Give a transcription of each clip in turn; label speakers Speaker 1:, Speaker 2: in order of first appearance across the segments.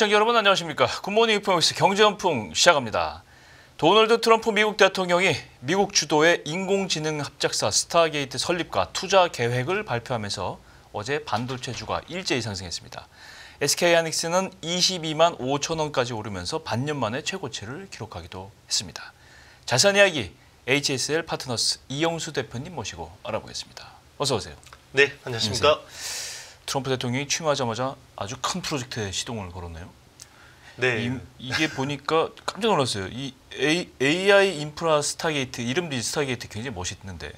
Speaker 1: 시청자 여러분 안녕하십니까. 굿모닝 이코노미스 경제연풍 시작합니다. 도널드 트럼프 미국 대통령이 미국 주도의 인공지능 합작사 스타게이트 설립과 투자 계획을 발표하면서 어제 반도체주가 일제히 상승했습니다. SK하이닉스는 22만 5천 원까지 오르면서 반년 만에 최고치를 기록하기도 했습니다. 자세한 이야기 HSL 파트너스 이영수 대표님 모시고 알아보겠습니다. 어서 오세요.
Speaker 2: 네, 안녕하십니까.
Speaker 1: 트럼프 대통령이 취임하자마자 아주 큰 프로젝트에 시동을 걸었네요.
Speaker 2: 네.
Speaker 1: 이게 보니까 깜짝 놀랐어요. 이 AI 인프라 스타게이트, 이름도 스타게이트 굉장히 멋있는데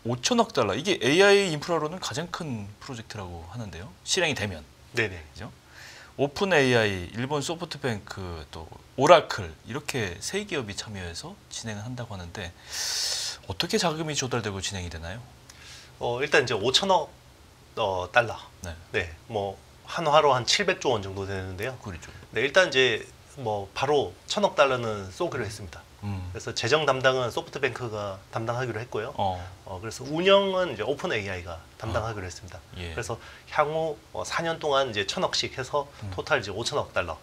Speaker 1: 5천억 달러, 이게 AI 인프라로는 가장 큰 프로젝트라고 하는데요. 실행이 되면.
Speaker 2: 네네.
Speaker 1: 그죠? 오픈 AI, 일본 소프트뱅크, 또 오라클 이렇게 세 기업이 참여해서 진행을 한다고 하는데 어떻게 자금이 조달되고 진행이 되나요?
Speaker 2: 일단 이제 5천억 달러.
Speaker 1: 네.
Speaker 2: 네. 뭐 한화로 한 700조 원 정도 되는데요.
Speaker 1: 그렇죠.
Speaker 2: 네, 일단 이제 뭐 바로 1,000억 달러는 쏘기로 했습니다. 그래서 재정 담당은 소프트뱅크가 담당하기로 했고요. 그래서 운영은 이제 오픈 AI가 담당하기로 했습니다.
Speaker 1: 예.
Speaker 2: 그래서 향후 4년 동안 이제 1,000억씩 해서 토탈 이제 5천억 달러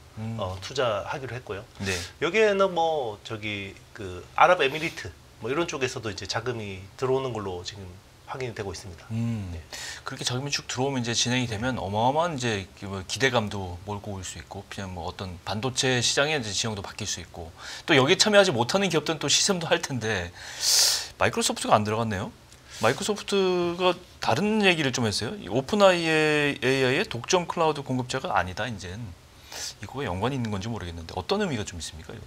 Speaker 2: 투자하기로 했고요.
Speaker 1: 네.
Speaker 2: 여기에는 뭐 저기 그 아랍에미리트 뭐 이런 쪽에서도 이제 자금이 들어오는 걸로 지금 확인이 되고 있습니다.
Speaker 1: 네. 그렇게 자금이 쭉 들어오면 이제 진행이 되면 어마어마한 이제 기대감도 몰고 올 수 있고, 그냥 뭐 어떤 반도체 시장의 이제 지형도 바뀔 수 있고, 또 여기에 참여하지 못하는 기업들은 또 시샘도 할 텐데 마이크로소프트가 안 들어갔네요. 마이크로소프트가 다른 얘기를 좀 했어요. 오픈 AI의 독점 클라우드 공급자가 아니다. 이젠 이거가 연관이 있는 건지 모르겠는데 어떤 의미가 좀 있습니까? 이건?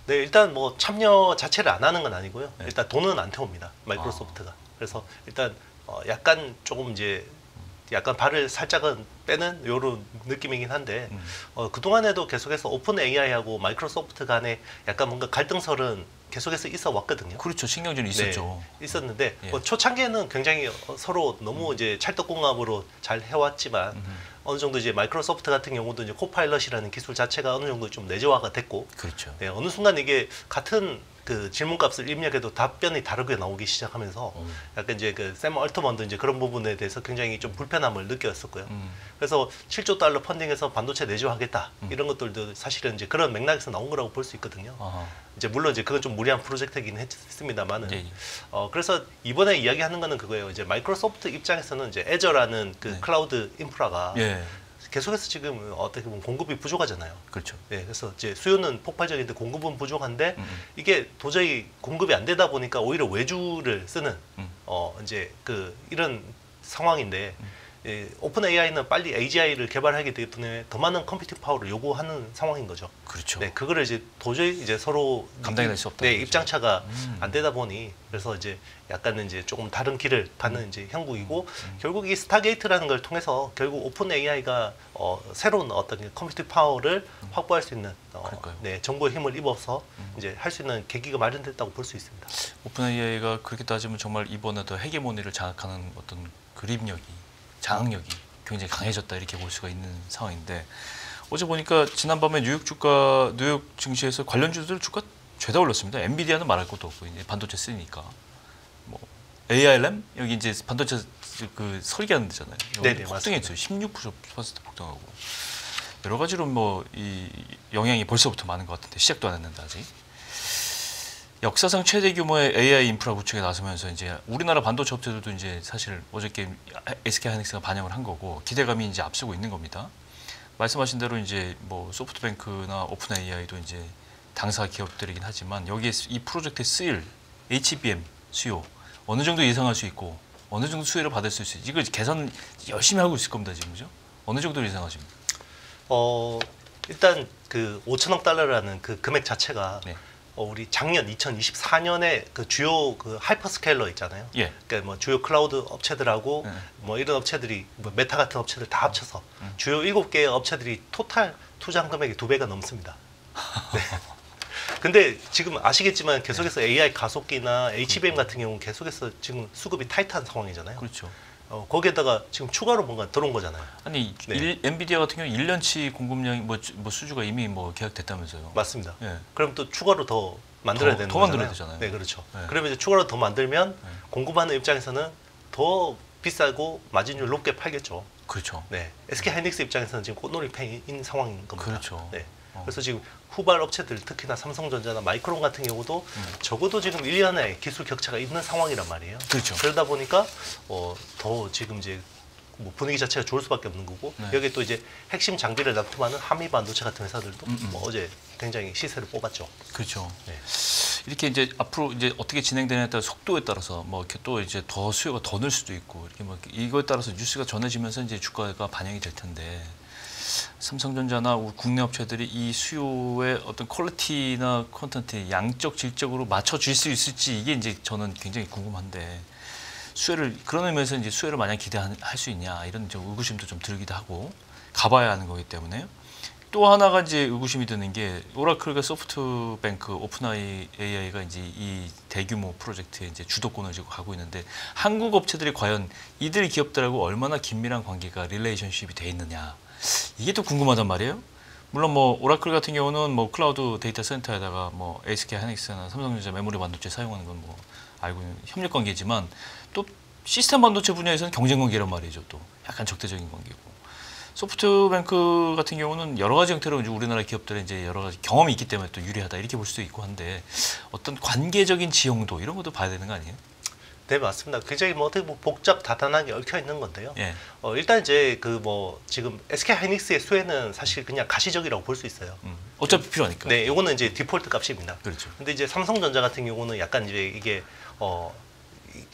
Speaker 2: 네, 일단 뭐 참여 자체를 안 하는 건 아니고요.
Speaker 1: 네.
Speaker 2: 일단 돈은 안 태웁니다. 마이크로소프트가. 그래서 일단 약간 조금 이제 약간 발을 살짝은 빼는 이런 느낌이긴 한데 그동안에도 계속해서 오픈 AI하고 마이크로소프트 간에 약간 뭔가 갈등설은 계속해서 있어 왔거든요.
Speaker 1: 그렇죠. 신경전이 있었죠.
Speaker 2: 네, 있었는데
Speaker 1: 예.
Speaker 2: 뭐 초창기에는 굉장히 서로 너무 이제 찰떡궁합으로 잘 해왔지만 어느 정도 이제 마이크로소프트 같은 경우도 이제 코파일럿이라는 기술 자체가 어느 정도 좀 내재화가 됐고,
Speaker 1: 그렇죠.
Speaker 2: 네, 어느 순간 이게 같은 그 질문값을 입력해도 답변이 다르게 나오기 시작하면서 약간 이제 그 샘 얼트먼도 이제 그런 부분에 대해서 굉장히 좀 불편함을 느꼈었고요. 그래서 7조 달러 펀딩에서 반도체 내재화하겠다 이런 것들도 사실은 이제 그런 맥락에서 나온 거라고 볼 수 있거든요. 이제 물론 이제 그건 좀 무리한 프로젝트이긴 했습니다만은
Speaker 1: 예.
Speaker 2: 그래서 이번에 이야기하는 거는 그거예요. 이제 마이크로소프트 입장에서는 이제 애저라는 그
Speaker 1: 네.
Speaker 2: 클라우드 인프라가
Speaker 1: 예.
Speaker 2: 계속해서 지금 어떻게 보면 공급이 부족하잖아요.
Speaker 1: 그렇죠.
Speaker 2: 네, 그래서 이제 수요는 폭발적인데 공급은 부족한데 이게 도저히 공급이 안 되다 보니까 오히려 외주를 쓰는 이제 그 이런 상황인데 오픈 AI는 빨리 AGI를 개발하기 때문에 더 많은 컴퓨팅 파워를 요구하는 상황인 거죠.
Speaker 1: 그렇죠.
Speaker 2: 네, 그거를 이제 도저히 이제 서로
Speaker 1: 감당이 될 수 없다.
Speaker 2: 네, 입장차가 안 되다 보니 그래서 이제 약간은 이제 조금 다른 길을 가는 이제 형국이고 결국 이 스타게이트라는 걸 통해서 결국 오픈 AI가 새로운 어떤 컴퓨팅 파워를 확보할 수 있는 네, 정보의 힘을 입어서 이제 할 수 있는 계기가 마련됐다고 볼 수 있습니다.
Speaker 1: 오픈 AI가 그렇게 따지면 정말 이번에 더 헤게모니를 장악하는 어떤 그립력이, 장악력이 굉장히 강해졌다 이렇게 볼 수가 있는 상황인데, 어제 보니까 지난밤에 뉴욕 증시에서 관련주들 주가 죄다 올랐습니다. 엔비디아는 말할 것도 없고 이제 반도체 쓰니까 뭐 ARM 여기 이제 반도체 그 설계하는 데잖아요.
Speaker 2: 네네,
Speaker 1: 폭등했어요. 16% 폭등하고 여러 가지로 뭐 이 영향이 벌써부터 많은 것 같은데 시작도 안 했는데 아직. 역사상 최대 규모의 AI 인프라 구축에 나서면서 이제 우리나라 반도체 업체들도 이제 사실 어저께 SK하이닉스가 반영을 한 거고 기대감이 이제 앞서고 있는 겁니다. 말씀하신 대로 이제 뭐 소프트뱅크나 오픈 AI도 이제 당사 기업들이긴 하지만 여기에 이 프로젝트에 쓰일 HBM 수요 어느 정도 예상할 수 있고 어느 정도 수혜를 받을 수 있을지 이거 계산 열심히 하고 있을 겁니다 지금, 그죠? 어느 정도로 예상하십니까?
Speaker 2: 일단 그 5천억 달러라는 그 금액 자체가
Speaker 1: 네.
Speaker 2: 우리 작년 2024년에 그 주요 그 하이퍼스케일러 있잖아요.
Speaker 1: 예.
Speaker 2: 그러니까 뭐 주요 클라우드 업체들하고
Speaker 1: 네.
Speaker 2: 뭐 이런 업체들이 뭐 메타 같은 업체들 다 합쳐서 주요 7개의 업체들이 토탈 투자한 금액이 2배가 넘습니다. 네. 근데 지금 아시겠지만 계속해서 AI 가속기나 HBM 같은 경우는 계속해서 지금 수급이 타이트한 상황이잖아요.
Speaker 1: 그렇죠.
Speaker 2: 거기에다가 지금 추가로 뭔가 들어온 거잖아요.
Speaker 1: 아니
Speaker 2: 네.
Speaker 1: 엔비디아 같은 경우 1년치 공급량이 뭐 수주가 이미 뭐 계약됐다면서요.
Speaker 2: 맞습니다.
Speaker 1: 예.
Speaker 2: 그럼 또 추가로 더 만들어야 되는
Speaker 1: 더
Speaker 2: 거잖아요.
Speaker 1: 만들어야 되잖아요.
Speaker 2: 네, 그렇죠.
Speaker 1: 네.
Speaker 2: 그러면 이제 추가로 더 만들면
Speaker 1: 네.
Speaker 2: 공급하는 입장에서는 더 비싸고 마진율 높게 팔겠죠.
Speaker 1: 그렇죠.
Speaker 2: 네, SK 하이닉스 입장에서는 지금 꽃놀이 팬인 상황인 겁니다.
Speaker 1: 그렇죠.
Speaker 2: 네. 그래서 지금 후발 업체들 특히나 삼성전자나 마이크론 같은 경우도 적어도 지금 1년에 기술 격차가 있는 상황이란 말이에요.
Speaker 1: 그렇죠.
Speaker 2: 그러다 보니까 더 지금 이제 뭐 분위기 자체가 좋을 수밖에 없는 거고
Speaker 1: 네.
Speaker 2: 여기에 또 이제 핵심 장비를 납품하는 한미 반도체 같은 회사들도 뭐 어제 굉장히 시세를 뽑았죠.
Speaker 1: 그렇죠.
Speaker 2: 네.
Speaker 1: 이렇게 이제 앞으로 이제 어떻게 진행되냐에 따라 속도에 따라서 뭐 이렇게 또 이제 더 수요가 더 늘 수도 있고 이렇게 뭐 이거에 따라서 뉴스가 전해지면서 이제 주가가 반영이 될 텐데 삼성전자나 우리 국내 업체들이 이 수요의 어떤 퀄리티나 콘텐츠 양적 질적으로 맞춰줄 수 있을지 이게 이제 저는 굉장히 궁금한데 수요를 그런 의미에서 이제 수요를 만약 기대할 수 있냐 이런 좀 의구심도 좀 들기도 하고 가봐야 하는 거기 때문에요. 또 하나가 이제 의구심이 드는 게 오라클과 소프트뱅크, 오픈AI, AI가 이제 이 대규모 프로젝트에 이제 주도권을 쥐고 가고 있는데 한국 업체들이 과연 이들 기업들하고 얼마나 긴밀한 관계가 릴레이션십이 돼 있느냐 이게 또 궁금하단 말이에요. 물론 뭐 오라클 같은 경우는 뭐 클라우드 데이터 센터에다가 뭐 SK 하이닉스나 삼성전자 메모리 반도체 사용하는 건 뭐 알고 있는 협력 관계지만 또 시스템 반도체 분야에서는 경쟁 관계란 말이죠. 또 약간 적대적인 관계고. 소프트뱅크 같은 경우는 여러 가지 형태로 이제 우리나라 기업들의 이제 여러 가지 경험이 있기 때문에 또 유리하다 이렇게 볼 수도 있고 한데 어떤 관계적인 지형도 이런 것도 봐야 되는 거 아니에요?
Speaker 2: 네, 맞습니다. 굉장히 뭐 어떻게 복잡 다단하게 얽혀 있는 건데요.
Speaker 1: 예.
Speaker 2: 일단 이제 그 뭐 지금 SK 하이닉스의 수혜는 사실 그냥 가시적이라고 볼 수 있어요.
Speaker 1: 어차피 필요하니까.
Speaker 2: 네, 이거는 이제 디폴트 값입니다.
Speaker 1: 그렇죠.
Speaker 2: 근데 이제 삼성전자 같은 경우는 약간 이제 이게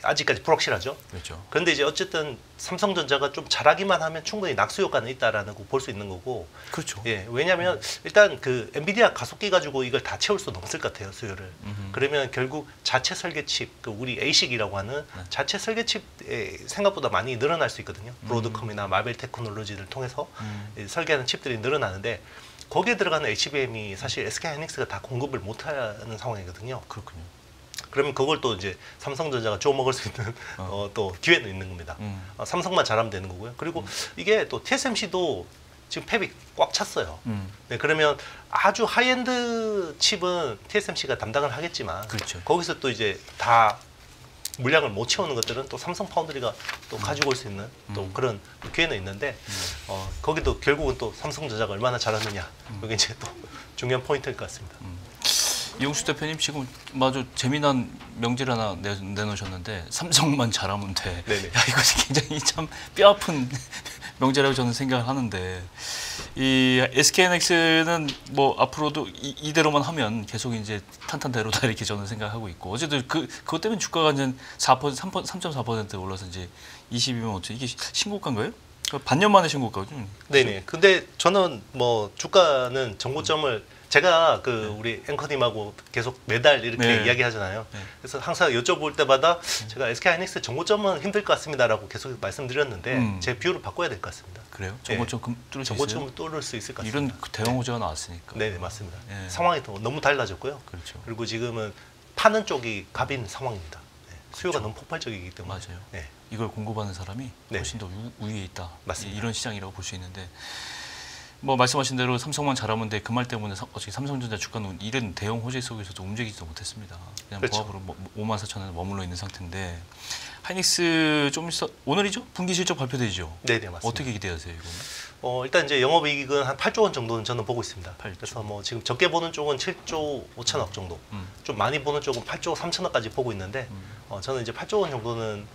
Speaker 2: 아직까지 불확실하죠.
Speaker 1: 그렇죠.
Speaker 2: 그런데 이제 어쨌든 삼성전자가 좀 잘하기만 하면 충분히 낙수 효과는 있다라는 거 볼 수 있는 거고.
Speaker 1: 그렇죠.
Speaker 2: 예, 왜냐하면 일단 그 엔비디아 가속기 가지고 이걸 다 채울 수는 없을 것 같아요, 수요를. 그러면 결국 자체 설계 칩, 그 우리 ASIC이라고 하는 자체 설계 칩에 생각보다 많이 늘어날 수 있거든요. 브로드컴이나 마벨 테크놀로지를 통해서 설계하는 칩들이 늘어나는데 거기에 들어가는 HBM이 사실 SK 하이닉스가 다 공급을 못하는 상황이거든요.
Speaker 1: 그렇군요.
Speaker 2: 그러면 그걸 또 이제 삼성전자가 쪼 먹을 수 있는 또 기회는 있는 겁니다. 삼성만 잘하면 되는 거고요. 그리고 이게 또 TSMC도 지금 팹이 꽉 찼어요. 네, 그러면 아주 하이엔드 칩은 TSMC가 담당을 하겠지만
Speaker 1: 그렇죠.
Speaker 2: 거기서 또 이제 다 물량을 못 채우는 것들은 또 삼성 파운드리가 또 가지고 올 수 있는 또 그런 기회는 있는데 거기도 결국은 또 삼성전자가 얼마나 잘하느냐 이게 이제 또 중요한 포인트일 것 같습니다.
Speaker 1: 이용수 대표님 지금 마저 재미난 명제를 하나 내놓으셨는데 삼성만 잘하면 돼.
Speaker 2: 네네.
Speaker 1: 야 이것이 굉장히 참 뼈아픈 명제라고 저는 생각을 하는데 이 SK하이닉스는 뭐 앞으로도 이대로만 하면 계속 이제 탄탄대로다 이렇게 저는 생각하고 있고 어쨌든 그것 때문에 주가가 이제 3.4% 올라서 이제 20이면 어째 이게 신고가인 거예요? 반년 만에 신고가죠?
Speaker 2: 네네. 근데 저는 뭐 주가는 정고점을 제가 그 우리 앵커님하고 계속 매달 이렇게
Speaker 1: 네.
Speaker 2: 이야기하잖아요.
Speaker 1: 네.
Speaker 2: 그래서 항상 여쭤볼 때마다 제가 SK 하이닉스 정고점은 힘들 것 같습니다라고 계속 말씀드렸는데 제 비율을 바꿔야 될 것 같습니다.
Speaker 1: 그래요? 정고점 뚫을 수 있어요?
Speaker 2: 정고점을 뚫을 수 있을 것 같습니다.
Speaker 1: 이런 대형 호재가 나왔으니까.
Speaker 2: 네네, 맞습니다.
Speaker 1: 네.
Speaker 2: 상황이 또 너무 달라졌고요.
Speaker 1: 그렇죠.
Speaker 2: 그리고 지금은 파는 쪽이 갑인 상황입니다. 네. 수요가 너무 폭발적이기 때문에.
Speaker 1: 맞아요.
Speaker 2: 네.
Speaker 1: 이걸 공급하는 사람이
Speaker 2: 네.
Speaker 1: 훨씬 더 우위에 있다.
Speaker 2: 맞습니다.
Speaker 1: 이런 시장이라고 볼 수 있는데 뭐 말씀하신 대로 삼성만 잘하면 돼. 그 말 때문에 어차피 삼성전자 주가는 이런 대형 호재 속에서도 움직이지도 못했습니다. 그냥
Speaker 2: 그렇죠.
Speaker 1: 보합으로 54,000원에 머물러 있는 상태인데 하이닉스 좀 있어 오늘이죠? 분기 실적 발표되죠?
Speaker 2: 네네, 맞습니다.
Speaker 1: 어떻게 기대하세요 이거는?
Speaker 2: 일단 이제 영업이익은 한 8조 원 정도는 저는 보고 있습니다.
Speaker 1: 8조.
Speaker 2: 그래서 뭐 지금 적게 보는 쪽은 7조 5천억 정도, 좀 많이 보는 쪽은 8조 3천억까지 보고 있는데 저는 이제 8조 원 정도는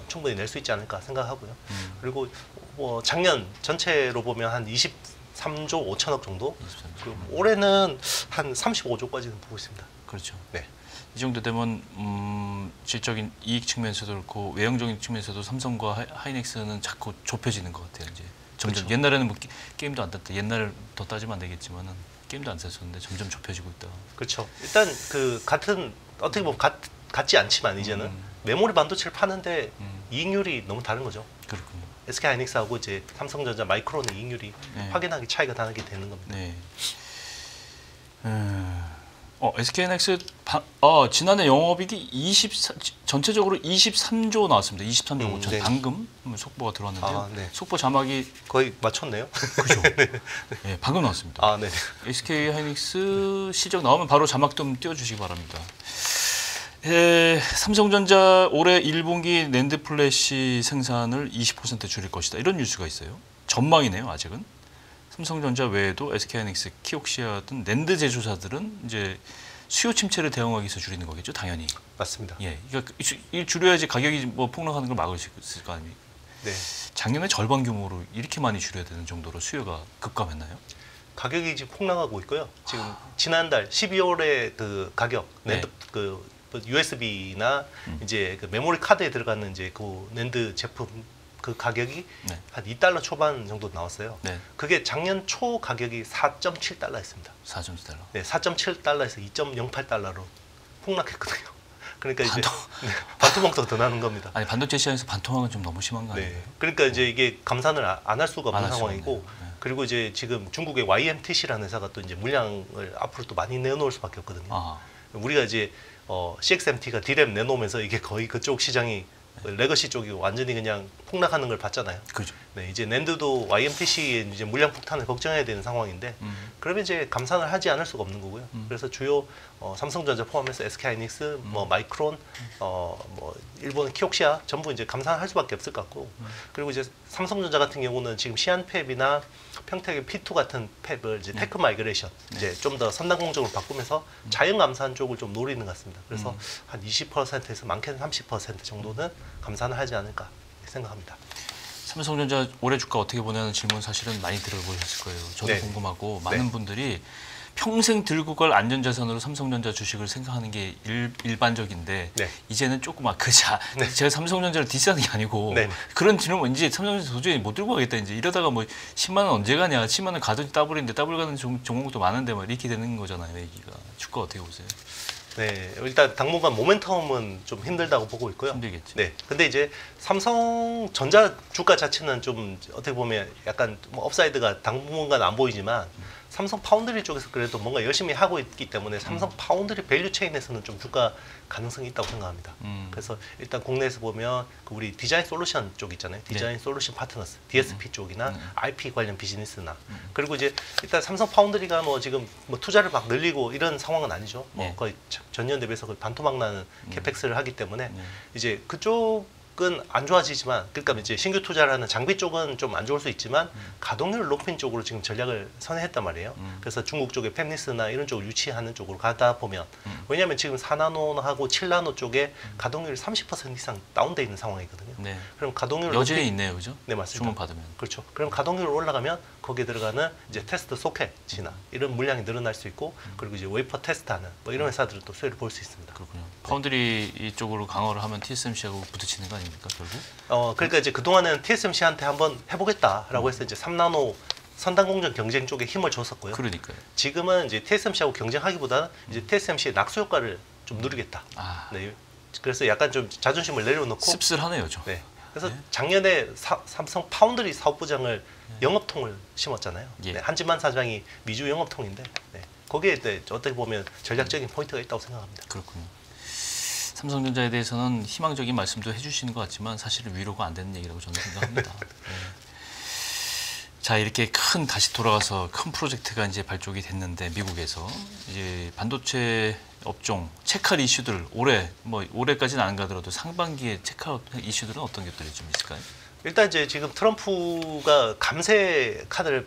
Speaker 2: 충분히 낼 수 있지 않을까 생각하고요. 그리고 뭐 작년 전체로 보면 한 23조 5천억 정도,
Speaker 1: 23조.
Speaker 2: 그리고 올해는 한 35조까지는 보고 있습니다.
Speaker 1: 그렇죠.
Speaker 2: 네.
Speaker 1: 이 정도 되면 질적인 이익 측면에서도 그렇고 외형적인 측면에서도 삼성과 하이닉스는 자꾸 좁혀지는 것 같아요. 이제 점점
Speaker 2: 그렇죠.
Speaker 1: 옛날에는 뭐 게임도 안 땄다. 옛날 더 따지면 안 되겠지만은 게임도 안 샀었는데 점점 좁혀지고 있다.
Speaker 2: 그렇죠. 일단 그 같은 어떻게 보면 같지 않지만 이제는 메모리 반도체를 파는데 이익률이 너무 다른 거죠.
Speaker 1: 그렇군요.
Speaker 2: SK 하이닉스하고 이제 삼성전자 마이크론의 이익률이
Speaker 1: 네.
Speaker 2: 확연하게 차이가 나게 되는 겁니다.
Speaker 1: 네. SK하이닉스 지난해 영업이익이 전체적으로 23조 나왔습니다. 23조 5천.
Speaker 2: 네.
Speaker 1: 방금 속보가 들어왔는데요.
Speaker 2: 아, 네.
Speaker 1: 속보 자막이
Speaker 2: 거의 맞췄네요.
Speaker 1: 그죠? 네, 방금 나왔습니다.
Speaker 2: 아, 네.
Speaker 1: SK하이닉스 실적 나오면 바로 자막 좀 띄워주시기 바랍니다. 삼성전자 올해 1분기 낸드 플래시 생산을 20% 줄일 것이다. 이런 뉴스가 있어요. 전망이네요, 아직은. 삼성전자 외에도 SK하이닉스, 키옥시아 등 낸드 제조사들은 이제 수요 침체를 대응하기 위해서 줄이는 거겠죠, 당연히.
Speaker 2: 맞습니다.
Speaker 1: 예, 그러니까 줄여야지 가격이 뭐 폭락하는 걸 막을 수 있을 거 아닙니까?
Speaker 2: 네.
Speaker 1: 작년에 절반 규모로 이렇게 많이 줄여야 되는 정도로 수요가 급감했나요?
Speaker 2: 가격이 지금 폭락하고 있고요. 지금 지난달 12월에 그 가격 낸드 그 USB나 이제 그 메모리 카드에 들어가는 이제 그 낸드 제품 그 가격이 한 $2 초반 정도 나왔어요.
Speaker 1: 네.
Speaker 2: 그게 작년 초 가격이 4.7달러였습니다.
Speaker 1: 4.7달러.
Speaker 2: 네, 4.7달러에서 2.08달러로 폭락했거든요. 그러니까 이제 반토막도 더 나는 겁니다.
Speaker 1: 아니 반도체 시장에서 반토막은 좀 너무 심한 거 아니에요?
Speaker 2: 네. 그러니까 이제 이게 감산을 안 할 수가 없는 상황이고,
Speaker 1: 네.
Speaker 2: 그리고 이제 지금 중국의 YMTC라는 회사가 또 이제 물량을 앞으로 또 많이 내놓을 수밖에 없거든요.
Speaker 1: 아,
Speaker 2: 우리가 이제 CXMT가 D램 내놓으면서 이게 거의 그쪽 시장이 레거시 쪽이 완전히 그냥 폭락하는 걸 봤잖아요.
Speaker 1: 그죠.
Speaker 2: 네, 이제 낸드도 YMTC의 이제 물량 폭탄을 걱정해야 되는 상황인데, 그러면 이제 감산을 하지 않을 수가 없는 거고요. 그래서 주요 삼성전자 포함해서 SK하이닉스, 뭐 마이크론, 뭐 일본 키옥시아 전부 이제 감산할 수밖에 없을 것 같고, 그리고 이제 삼성전자 같은 경우는 지금 시안팹이나 평택의 P2 같은 팹을 이제 테크 마이그레이션 이제 좀 더 선단 공정으로 바꾸면서 자연 감산 쪽을 좀 노리는 것 같습니다. 그래서 한 20%에서 많게는 30% 정도는 감산을 하지 않을까 생각합니다.
Speaker 1: 삼성전자 올해 주가 어떻게 보냐는 질문 사실은 많이 들어보셨을 거예요. 저도
Speaker 2: 네.
Speaker 1: 궁금하고 많은 분들이 평생 들고 갈 안전자산으로 삼성전자 주식을 생각하는 게 일반적인데
Speaker 2: 네.
Speaker 1: 이제는 조금 제가 삼성전자를 디스하는 게 아니고
Speaker 2: 네.
Speaker 1: 그런 질문 이제 삼성전자 도저히 못 들고 가겠다 이제 이러다가 뭐 10만 원 언제 가냐 10만 원 가든지 더블인데 더블 가는 종목도 많은데 막 이렇게 되는 거잖아요. 얘기가 주가 어떻게 보세요?
Speaker 2: 네, 일단 당분간 모멘텀은 좀 힘들다고 보고 있고요.
Speaker 1: 힘들겠지.
Speaker 2: 네, 근데 이제 삼성전자 주가 자체는 좀 어떻게 보면 약간 뭐 업사이드가 당분간 안 보이지만 삼성 파운드리 쪽에서 그래도 뭔가 열심히 하고 있기 때문에 삼성 파운드리 밸류 체인에서는 좀 주가 가능성이 있다고 생각합니다. 그래서 일단 국내에서 보면 그 우리 디자인 솔루션 쪽 있잖아요. 디자인 솔루션 파트너스, DSP 쪽이나 IP 관련 비즈니스나 그리고 이제 일단 삼성 파운드리가 뭐 지금 뭐 투자를 막 늘리고 이런 상황은 아니죠. 뭐 거의 전년 대비해서 거의 반토막 나는 캐펙스를 하기 때문에 이제 그쪽 안 좋아지지만, 그러니까 이제 신규 투자를 하는 장비 쪽은 좀 안 좋을 수 있지만 가동률을 높인 쪽으로 지금 전략을 선회했단 말이에요. 그래서 중국 쪽에 팹리스나 이런 쪽을 유치하는 쪽으로 가다 보면, 왜냐하면 지금 4나노하고 7나노 쪽에 가동률이 30% 이상 다운돼 있는 상황이거든요.
Speaker 1: 네.
Speaker 2: 그럼 가동률
Speaker 1: 여전히 있네요, 그죠?
Speaker 2: 네, 맞습니다.
Speaker 1: 주문 받으면.
Speaker 2: 그렇죠. 그럼 가동률이 올라가면 거기에 들어가는 이제 테스트 소켓이나 이런 물량이 늘어날 수 있고, 그리고 이제 웨이퍼 테스트하는 뭐 이런 회사들은 또 수혜를 볼 수 있습니다.
Speaker 1: 그렇군요. 파운드리 이쪽으로 강화를 하면 TSMC하고 부딪히는 거 아닙니까, 결국?
Speaker 2: 그러니까 이제 그동안은 TSMC한테 한번 해보겠다라고 해서 이제 3나노 선단 공정 경쟁 쪽에 힘을 줬었고요.
Speaker 1: 그러니까요.
Speaker 2: 지금은 이제 TSMC하고 경쟁하기보다는 이제 TSMC의 낙수 효과를 좀 누리겠다. 네. 그래서 약간 좀 자존심을 내려놓고
Speaker 1: 씁쓸하네요, 저.
Speaker 2: 네. 그래서 작년에 삼성 파운드리 사업부장을 영업통을 심었잖아요.
Speaker 1: 예.
Speaker 2: 네, 한진만 사장이 미주 영업통인데 거기에 어떻게 보면 전략적인 포인트가 있다고 생각합니다.
Speaker 1: 그렇군요. 삼성전자에 대해서는 희망적인 말씀도 해주시는 것 같지만 사실은 위로가 안 되는 얘기라고 저는 생각합니다. 네. 자, 이렇게 다시 돌아가서 큰 프로젝트가 이제 발족이 됐는데 미국에서 이제 반도체 업종 체크할 이슈들 올해까지는 안 가더라도 상반기에 체크할 이슈들은 어떤 것들이 좀 있을까요?
Speaker 2: 일단 이제 지금 트럼프가 감세 카드를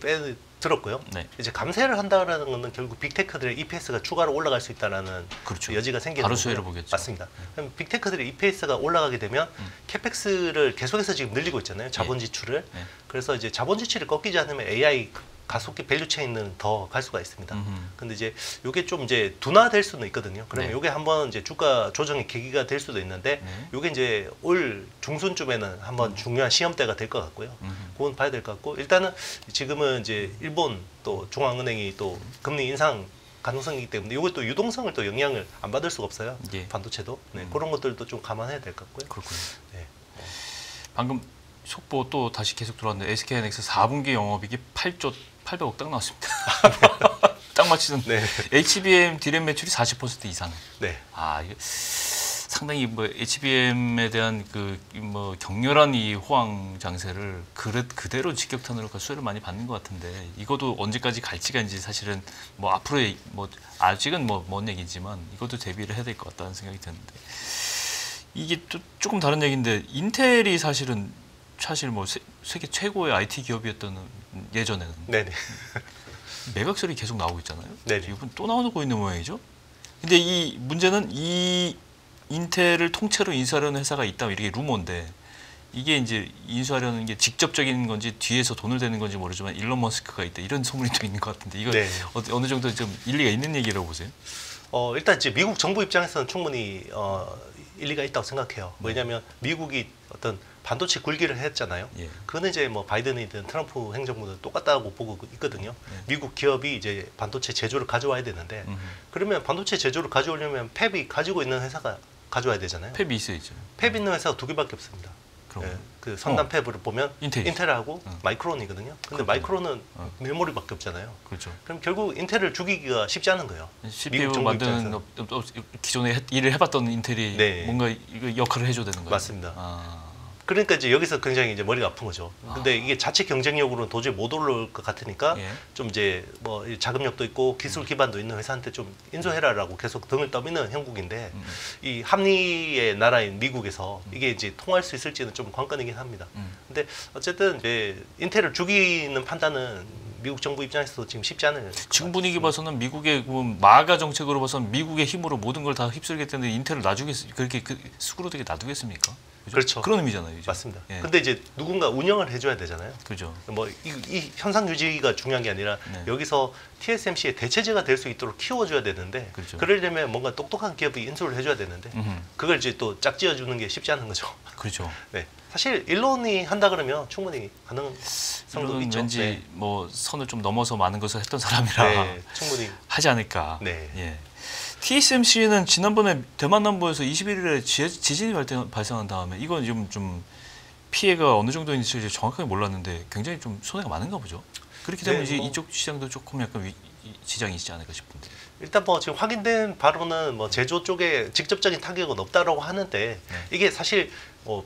Speaker 2: 들었고요.
Speaker 1: 네.
Speaker 2: 이제 감세를 한다라는 것은 결국 빅테크들의 EPS가 추가로 올라갈 수 있다라는
Speaker 1: 그렇죠.
Speaker 2: 여지가 생기는
Speaker 1: 바로
Speaker 2: 거고요.
Speaker 1: 수혜를 보겠죠.
Speaker 2: 맞습니다. 그럼 빅테크들의 EPS가 올라가게 되면 캐펙스를 계속해서 지금 늘리고 있잖아요. 자본 지출을. 그래서 이제 자본 지출이 꺾이지 않으면 AI 가속기 밸류 체인은 더 갈 수가 있습니다. 근데 이제 요게 좀 이제 둔화될 수는 있거든요. 그러면 요게 한번 이제 주가 조정의 계기가 될 수도 있는데 요게 이제 올 중순쯤에는 한번 중요한 시험대가 될 것 같고요. 그건 봐야 될 것 같고, 일단은 지금은 이제 일본 또 중앙은행이 또 금리 인상 가능성이기 때문에 이것도 유동성을 또 영향을 안 받을 수가 없어요. 반도체도. 네, 그런 것들도 좀 감안해야 될 것 같고요.
Speaker 1: 그렇군요.
Speaker 2: 네.
Speaker 1: 방금 속보 또 다시 계속 들어왔는데 SK하이닉스 4분기 영업이익이 8조 800억 딱 나왔습니다. 딱 맞히는.
Speaker 2: 네.
Speaker 1: HBM D램 매출이 40% 이상.
Speaker 2: 네.
Speaker 1: 이게 상당히 뭐 HBM에 대한 그 뭐 격렬한 이 호황 장세를 그대로 직격탄으로 수혜를 많이 받는 것 같은데 이것도 언제까지 갈지가 이제 사실은 뭐 앞으로의 뭐 아직은 뭐 먼 얘기지만 이것도 대비를 해야 될 것 같다는 생각이 드는데 이게 또 조금 다른 얘기인데 인텔이 사실 뭐 세계 최고의 IT 기업이었던 예전에는
Speaker 2: 네네.
Speaker 1: 매각설이 계속 나오고 있잖아요.
Speaker 2: 네네.
Speaker 1: 이번 또 나오고 있는 모양이죠. 근데 이 문제는 이 인텔을 통째로 인수하려는 회사가 있다 이렇게 루머인데 이게 이제 인수하려는 게 직접적인 건지 뒤에서 돈을 대는 건지 모르지만 일론 머스크가 있다 이런 소문이 또 있는 것 같은데 이거
Speaker 2: 네.
Speaker 1: 어느 정도 좀 일리가 있는 얘기라고 보세요?
Speaker 2: 일단 이제 미국 정부 입장에서는 충분히 일리가 있다고 생각해요. 왜냐하면 미국이 어떤 반도체 굴기를 했잖아요.
Speaker 1: 예.
Speaker 2: 그거는 이제 뭐 바이든이든 트럼프 행정부든 똑같다고 보고 있거든요. 미국 기업이 이제 반도체 제조를 가져와야 되는데 그러면 반도체 제조를 가져오려면 팹이 가지고 있는 회사가 가져와야 되잖아요.
Speaker 1: 팹이 있어야죠.
Speaker 2: 팹 있는 회사가 두 개밖에 없습니다.
Speaker 1: 그럼
Speaker 2: 예, 그 선단 팹을 보면 인텔하고 마이크론이거든요. 근데
Speaker 1: 그렇군요.
Speaker 2: 마이크론은 메모리밖에 없잖아요.
Speaker 1: 그렇죠.
Speaker 2: 그럼 결국 인텔을 죽이기가 쉽지 않은 거예요.
Speaker 1: CPU
Speaker 2: 정부
Speaker 1: 만드는 기존에 일을 해봤던 인텔이
Speaker 2: 네.
Speaker 1: 뭔가 이거 역할을 해줘야 되는 거예요.
Speaker 2: 맞습니다.
Speaker 1: 아,
Speaker 2: 그러니까 이제 여기서 굉장히 이제 머리가 아픈 거죠. 근데 이게 자체 경쟁력으로는 도저히 못 올라올 것 같으니까
Speaker 1: 예.
Speaker 2: 좀 이제 뭐 자금력도 있고 기술 기반도 있는 회사한테 좀 인수해라라고 계속 등을 떠미는 형국인데 이 합리의 나라인 미국에서 이게 이제 통할 수 있을지는 좀 관건이긴 합니다. 근데 어쨌든 이제 인텔을 죽이는 판단은 미국 정부 입장에서도 지금 쉽지 않을.
Speaker 1: 지금 분위기 봐서는 미국의 마가 정책으로 봐서는 미국의 힘으로 모든 걸 다 휩쓸게 되는데 인텔을 그렇게 수그러들게 놔두겠습니까? 그죠?
Speaker 2: 그렇죠.
Speaker 1: 그런 의미잖아요. 이제.
Speaker 2: 맞습니다.
Speaker 1: 예.
Speaker 2: 근데 이제 누군가 운영을 해줘야 되잖아요.
Speaker 1: 그죠.
Speaker 2: 뭐 이 현상 유지가 중요한 게 아니라
Speaker 1: 네.
Speaker 2: 여기서 TSMC의 대체제가 될 수 있도록 키워줘야 되는데
Speaker 1: 그렇죠.
Speaker 2: 그러려면 뭔가 똑똑한 기업이 인수를 해줘야 되는데 그걸 이제 또 짝지어주는 게 쉽지 않은 거죠.
Speaker 1: 그렇죠.
Speaker 2: 네, 사실 일론이 한다 그러면 충분히 가능성도
Speaker 1: 이런
Speaker 2: 있죠.
Speaker 1: 왠지
Speaker 2: 네.
Speaker 1: 뭐 선을 좀 넘어서 많은 것을 했던 사람이라
Speaker 2: 네, 충분히.
Speaker 1: 하지 않을까.
Speaker 2: 네.
Speaker 1: 예. TSMC는 지난번에 대만 남부에서 21일에 지진이 발생한 다음에 이건 좀 피해가 어느 정도인지 정확하게 몰랐는데 굉장히 좀 손해가 많은가 보죠. 그렇기 때문에
Speaker 2: 네,
Speaker 1: 이제 이쪽 시장도 조금 약간 지장이 있지 않을까 싶은데.
Speaker 2: 일단 뭐 지금 확인된 바로는 뭐 제조 쪽에 직접적인 타격은 없다라고 하는데 이게 사실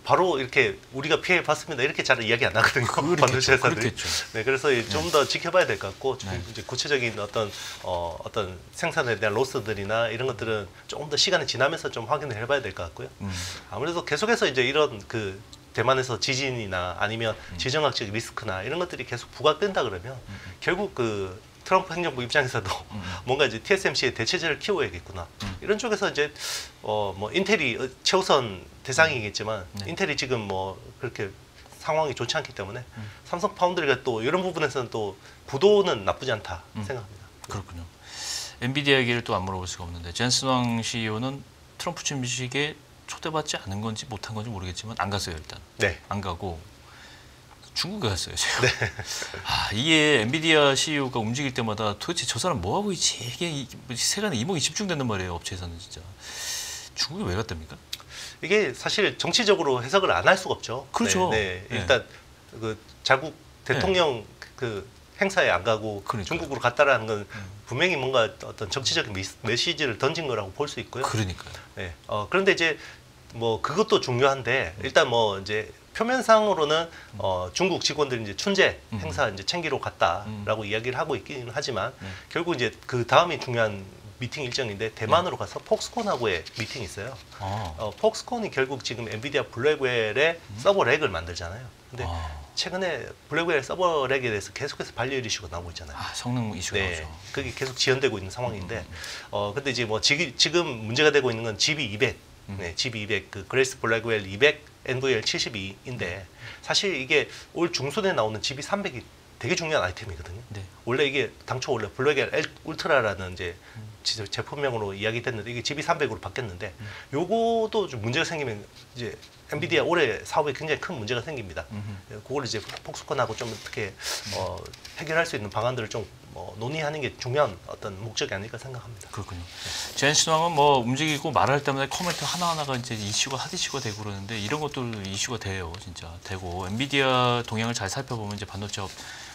Speaker 2: 바로 이렇게 우리가 피해 봤습니다 이렇게 잘 이야기 안 하거든요. 반도체 회사들이.
Speaker 1: 그렇겠죠.
Speaker 2: 네, 그래서 좀 더 지켜봐야 될 것 같고
Speaker 1: 네.
Speaker 2: 이제 구체적인 어떤 생산에 대한 로스들이나 이런 것들은 조금 더 시간이 지나면서 좀 확인을 해봐야 될 것 같고요. 아무래도 계속해서 이제 이런 그 대만에서 지진이나 아니면 지정학적 리스크나 이런 것들이 계속 부각된다 그러면 결국 그 트럼프 행정부 입장에서도 뭔가 이제 TSMC의 대체제를 키워야겠구나. 이런 쪽에서 이제 뭐 인텔이 최우선 대상이겠지만 인텔이 지금 뭐 그렇게 상황이 좋지 않기 때문에 삼성 파운드리가 또 이런 부분에서는 또 구도는 나쁘지 않다 생각합니다.
Speaker 1: 그렇군요. 엔비디아 얘기를 또 안 물어볼 수가 없는데 젠슨 왕 CEO는 트럼프 취임식에 초대받지 않은 건지 못한 건지 모르겠지만 안 갔어요 일단.
Speaker 2: 네.
Speaker 1: 안 가고 중국에 갔어요 제가. 네. 이게 엔비디아 CEO가 움직일 때마다 도대체 저 사람 뭐 하고 있지? 이게 세간에 이목이 집중된단 말이에요 업체에서는 진짜. 중국에 왜 갔답니까?
Speaker 2: 이게 사실 정치적으로 해석을 안 할 수가 없죠.
Speaker 1: 그렇죠.
Speaker 2: 네,
Speaker 1: 네.
Speaker 2: 일단 그 자국 대통령 그 행사에 안 가고
Speaker 1: 그러니까요.
Speaker 2: 중국으로 갔다라는 건 분명히 뭔가 어떤 정치적인 메시지를 던진 거라고 볼 수 있고요.
Speaker 1: 그러니까요.
Speaker 2: 네. 그런데 이제 뭐 그것도 중요한데 일단 뭐 이제 표면상으로는 중국 직원들이 이제 춘제 행사 이제 챙기러 갔다라고 이야기를 하고 있기는 하지만 결국 이제 그 다음이 중요한 미팅 일정인데 대만으로 가서 폭스콘하고의 미팅이 있어요. 폭스콘이 결국 지금 엔비디아 블랙웰의 서버 렉을 만들잖아요. 근데 최근에 블랙웰 서버 렉에 대해서 계속해서 발열 이슈가 나오고 있잖아요.
Speaker 1: 성능 이슈가
Speaker 2: 네,
Speaker 1: 나오죠.
Speaker 2: 그게 계속 지연되고 있는 상황인데, 근데 이제 뭐 지금 문제가 되고 있는 건 GB200, 네, GB200 그 그레이스 블랙웰 200, NVL 72인데 사실 이게 올 중순에 나오는 GB300이 되게 중요한 아이템이거든요.
Speaker 1: 네.
Speaker 2: 원래 이게 당초 원래 블랙웰 울트라라는 이제 제품명으로 이야기됐는데 이게 GB300으로 바뀌었는데 요거도 좀 문제가 생기면 이제 엔비디아 올해 사업에 굉장히 큰 문제가 생깁니다. 그걸 이제 폭스콘하고 좀 어떻게 해결할 수 있는 방안들을 좀 논의하는 게 중요한 어떤 목적이 아닐까 생각합니다.
Speaker 1: 그렇군요. 젠슨 왕은 뭐 움직이고 말할 때마다 코멘트 하나하나가 이제 이슈가 핫 이슈가 되고 그러는데 이런 것도 이슈가 돼요, 진짜 되고 엔비디아 동향을 잘 살펴보면 이제 반도체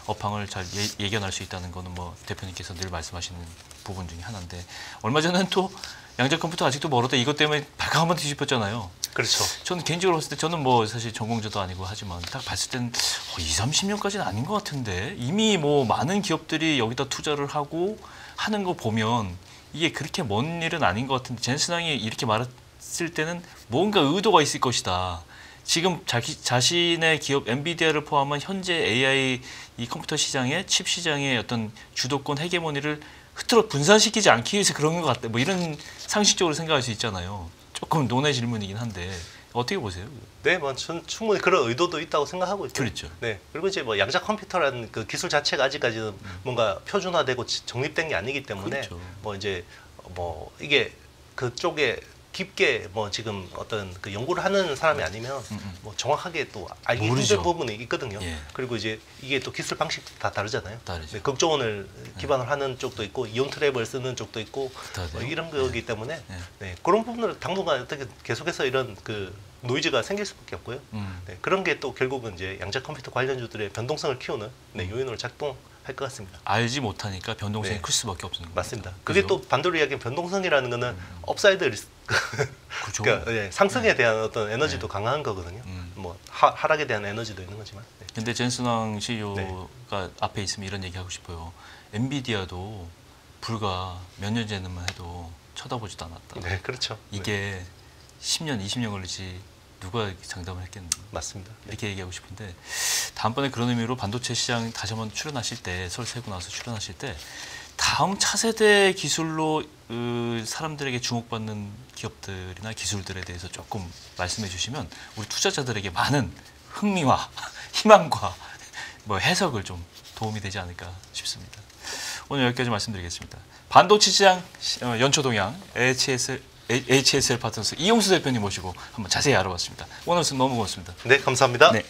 Speaker 1: 업황을 잘 예견할 수 있다는 거는 뭐 대표님께서 늘 말씀하시는 부분 중에 하나인데 얼마 전에는 또 양자 컴퓨터 아직도 멀었다 이것 때문에 발칵 한번 뒤집혔잖아요.
Speaker 2: 그렇죠.
Speaker 1: 저는 개인적으로 봤을 때 저는 뭐 사실 전공자도 아니고 하지만 딱 봤을 때는 2, 30년까지는 아닌 것 같은데 이미 뭐 많은 기업들이 여기다 투자를 하고 하는 거 보면 이게 그렇게 먼 일은 아닌 것 같은데 젠슨왕이 이렇게 말했을 때는 뭔가 의도가 있을 것이다. 지금 자신의 기업 엔비디아를 포함한 현재 AI 이 컴퓨터 시장의 칩 시장의 어떤 주도권 헤게모니를 흐트러 분산시키지 않기 위해서 그런 것 같다. 뭐 이런 상식적으로 생각할 수 있잖아요. 조금 논의 질문이긴 한데 어떻게 보세요?
Speaker 2: 네, 뭐 충분히 그런 의도도 있다고 생각하고 있죠.
Speaker 1: 그렇죠.
Speaker 2: 네, 그리고 이제 뭐 양자 컴퓨터라는 그 기술 자체가 아직까지는 뭔가 표준화되고 정립된 게 아니기 때문에
Speaker 1: 그렇죠.
Speaker 2: 뭐 이제 뭐 이게 그쪽에 깊게 뭐 지금 어떤 그 연구를 하는 사람이 아니면 뭐 정확하게 또 알기
Speaker 1: 모르죠.
Speaker 2: 힘든 부분이 있거든요.
Speaker 1: 예.
Speaker 2: 그리고 이제 이게 또 기술 방식도 다 다르잖아요.
Speaker 1: 다르죠.
Speaker 2: 네, 극조온을 기반으로 하는 쪽도 있고 이온 트랩을 쓰는 쪽도 있고
Speaker 1: 다르죠.
Speaker 2: 뭐 이런 거기 때문에
Speaker 1: 예.
Speaker 2: 네, 그런 부분을 당분간 어떻게 계속해서 이런 그 노이즈가 생길 수밖에 없고요. 네, 그런 게 또 결국은 이제 양자 컴퓨터 관련주들의 변동성을 키우는 네, 요인으로 작동할 것 같습니다.
Speaker 1: 알지 못하니까 변동성이
Speaker 2: 네.
Speaker 1: 클 수밖에 없는 거죠.
Speaker 2: 맞습니다. 그게
Speaker 1: 그죠?
Speaker 2: 또 반대로 이야기하면 변동성이라는 거는 업사이드 리스크,
Speaker 1: 그죠.
Speaker 2: 그러니까 예, 상승에 대한 어떤 에너지도 강한 거거든요. 뭐 하락에 대한 에너지도 있는 거지만. 네.
Speaker 1: 근데 젠슨왕 CEO가 앞에 있으면 이런 얘기 하고 싶어요. 엔비디아도 불과 몇 년 전에만 해도 쳐다보지도 않았다.
Speaker 2: 네, 그렇죠.
Speaker 1: 이게 10년, 20년 걸리지 누가 이렇게 장담을 했겠나.
Speaker 2: 맞습니다.
Speaker 1: 이렇게 얘기하고 싶은데 다음번에 그런 의미로 반도체 시장 다시 한번 출연하실 때 서울 세고 나서 출연하실 때 다음 차세대 기술로 사람들에게 주목받는 기업들이나 기술들에 대해서 조금 말씀해 주시면 우리 투자자들에게 많은 흥미와 희망과 뭐 해석을 좀 도움이 되지 않을까 싶습니다. 오늘 여기까지 말씀드리겠습니다. 반도체 시장 연초 동향 HSL 파트너스 이용수 대표님 모시고 한번 자세히 알아봤습니다. 오늘 말씀 너무 고맙습니다.
Speaker 2: 네, 감사합니다.
Speaker 1: 네.